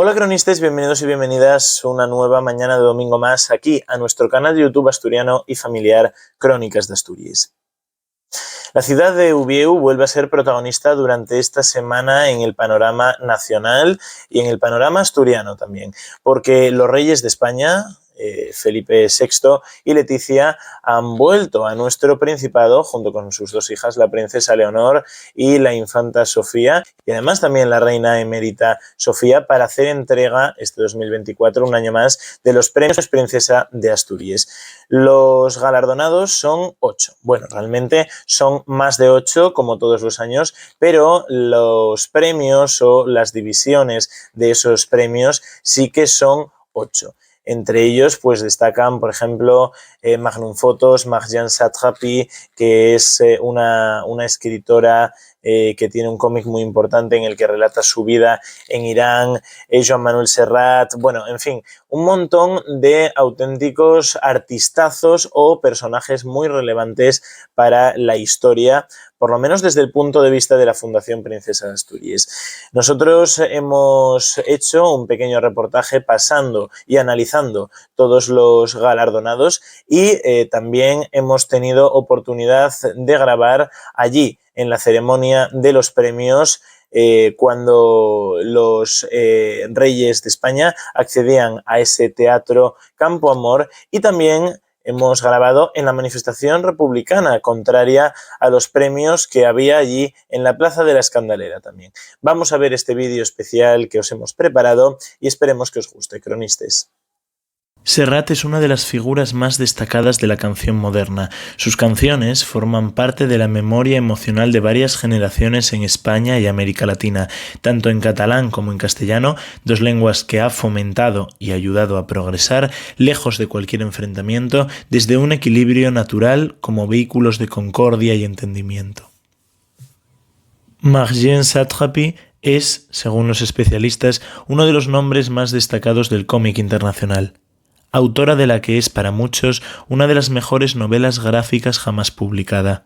Hola cronistas, bienvenidos y bienvenidas una nueva mañana de domingo más aquí a nuestro canal de YouTube asturiano y familiar Crónicas de Asturias. La ciudad de Ubieu vuelve a ser protagonista durante esta semana en el panorama nacional y en el panorama asturiano también, porque los reyes de España, Felipe VI y Leticia, han vuelto a nuestro principado junto con sus dos hijas, la princesa Leonor y la infanta Sofía, y además también la reina emérita Sofía, para hacer entrega este 2024, un año más, de los premios Princesa de Asturias. Los galardonados son 8. Bueno, realmente son más de 8 como todos los años, pero los premios o las divisiones de esos premios sí que son 8. Entre ellos, pues destacan, por ejemplo, Magnum Photos, Marjane Satrapi, que es una escritora que tiene un cómic muy importante en el que relata su vida en Irán, Joan Manuel Serrat, bueno, en fin, un montón de auténticos artistazos o personajes muy relevantes para la historia, por lo menos desde el punto de vista de la Fundación Princesa de Asturias. Nosotros hemos hecho un pequeño reportaje pasando y analizando todos los galardonados y también hemos tenido oportunidad de grabar allí en la ceremonia de los premios cuando los reyes de España accedían a ese teatro Campo Amor, y también hemos grabado en la manifestación republicana contraria a los premios que había allí en la Plaza de la Escandalera también. Vamos a ver este vídeo especial que os hemos preparado y esperemos que os guste, cronistas. Serrat es una de las figuras más destacadas de la canción moderna. Sus canciones forman parte de la memoria emocional de varias generaciones en España y América Latina, tanto en catalán como en castellano, dos lenguas que ha fomentado y ayudado a progresar, lejos de cualquier enfrentamiento, desde un equilibrio natural como vehículos de concordia y entendimiento. Marjane Satrapi es, según los especialistas, uno de los nombres más destacados del cómic internacional. Autora de la que es para muchos una de las mejores novelas gráficas jamás publicada,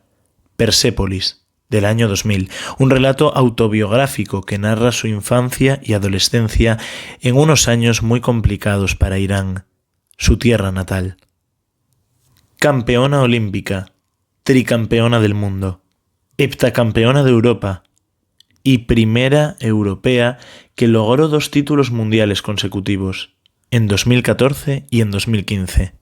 Persépolis, del año 2000, un relato autobiográfico que narra su infancia y adolescencia en unos años muy complicados para Irán, su tierra natal. Campeona olímpica, tricampeona del mundo, heptacampeona de Europa y primera europea que logró 2 títulos mundiales consecutivos, en 2014 y en 2015.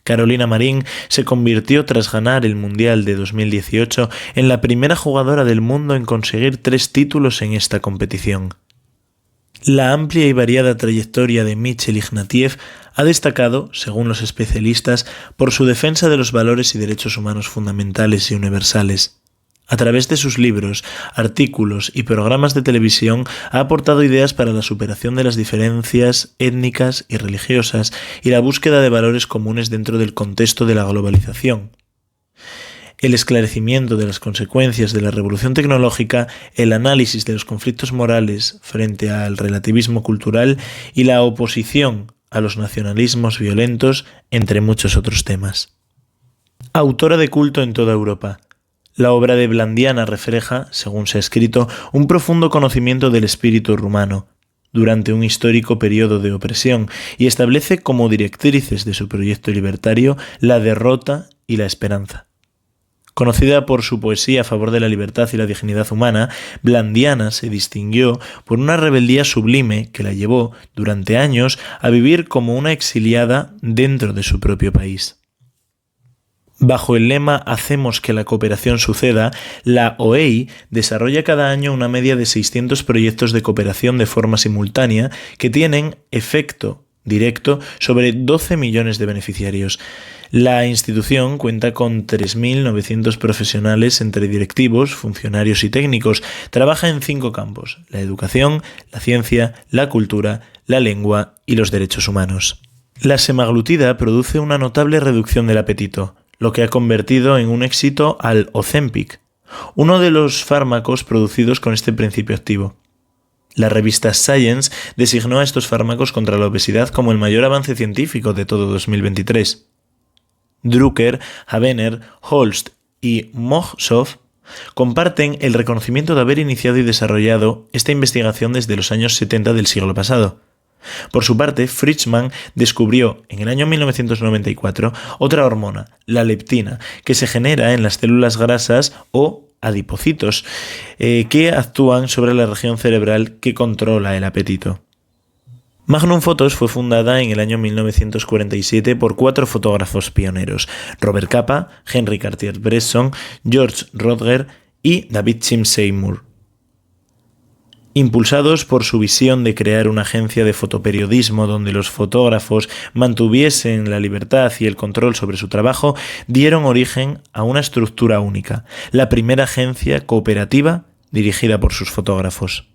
Carolina Marín se convirtió, tras ganar el Mundial de 2018, en la primera jugadora del mundo en conseguir 3 títulos en esta competición. La amplia y variada trayectoria de Michel Ignatieff ha destacado, según los especialistas, por su defensa de los valores y derechos humanos fundamentales y universales. A través de sus libros, artículos y programas de televisión ha aportado ideas para la superación de las diferencias étnicas y religiosas y la búsqueda de valores comunes dentro del contexto de la globalización. El esclarecimiento de las consecuencias de la revolución tecnológica, el análisis de los conflictos morales frente al relativismo cultural y la oposición a los nacionalismos violentos, entre muchos otros temas. Autora de culto en toda Europa. La obra de Blandiana refleja, según se ha escrito, un profundo conocimiento del espíritu rumano, durante un histórico periodo de opresión, y establece como directrices de su proyecto libertario la derrota y la esperanza. Conocida por su poesía a favor de la libertad y la dignidad humana, Blandiana se distinguió por una rebeldía sublime que la llevó, durante años, a vivir como una exiliada dentro de su propio país. Bajo el lema «Hacemos que la cooperación suceda», la OEI desarrolla cada año una media de 600 proyectos de cooperación de forma simultánea que tienen efecto directo sobre 12 millones de beneficiarios. La institución cuenta con 3.900 profesionales entre directivos, funcionarios y técnicos. Trabaja en 5 campos: la educación, la ciencia, la cultura, la lengua y los derechos humanos. La semaglutida produce una notable reducción del apetito, lo que ha convertido en un éxito al Ozempic, uno de los fármacos producidos con este principio activo. La revista Science designó a estos fármacos contra la obesidad como el mayor avance científico de todo 2023. Drucker, Habener, Holst y Mojsov Comparten el reconocimiento de haber iniciado y desarrollado esta investigación desde los años 70 del siglo pasado. Por su parte, Fridman descubrió en el año 1994 otra hormona, la leptina, que se genera en las células grasas o adipocitos, que actúan sobre la región cerebral que controla el apetito. Magnum Photos fue fundada en el año 1947 por 4 fotógrafos pioneros: Robert Capa, Henry Cartier-Bresson, George Rodger y David Chim Seymour. Impulsados por su visión de crear una agencia de fotoperiodismo donde los fotógrafos mantuviesen la libertad y el control sobre su trabajo, dieron origen a una estructura única, la primera agencia cooperativa dirigida por sus fotógrafos.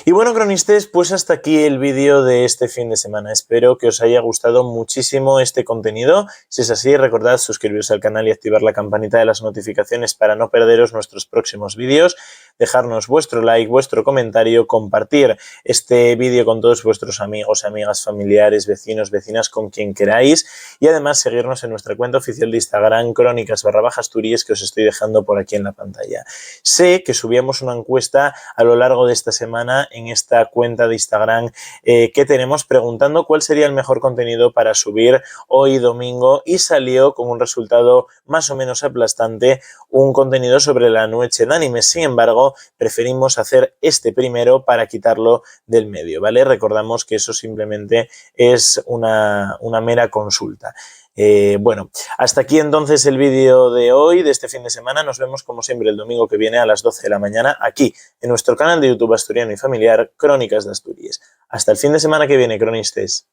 Y bueno, cronistas, pues hasta aquí el vídeo de este fin de semana. Espero que os haya gustado muchísimo este contenido. Si es así, recordad suscribiros al canal y activar la campanita de las notificaciones para no perderos nuestros próximos vídeos. Dejarnos vuestro like, vuestro comentario, compartir este vídeo con todos vuestros amigos, amigas, familiares, vecinos, vecinas, con quien queráis. Y además seguirnos en nuestra cuenta oficial de Instagram, Crónicas_Asturias, que os estoy dejando por aquí en la pantalla. Sé que subíamos una encuesta a lo largo de esta semana en esta cuenta de Instagram que tenemos, preguntando cuál sería el mejor contenido para subir hoy domingo, y salió con un resultado más o menos aplastante, un contenido sobre la noche de anime. Sin embargo, preferimos hacer este primero para quitarlo del medio, ¿vale? Recordamos que eso simplemente es una mera consulta. Bueno, hasta aquí entonces el vídeo de hoy, de este fin de semana. Nos vemos como siempre el domingo que viene a las 12 de la mañana aquí en nuestro canal de YouTube asturiano y familiar Crónicas de Asturias. Hasta el fin de semana que viene, cronistas.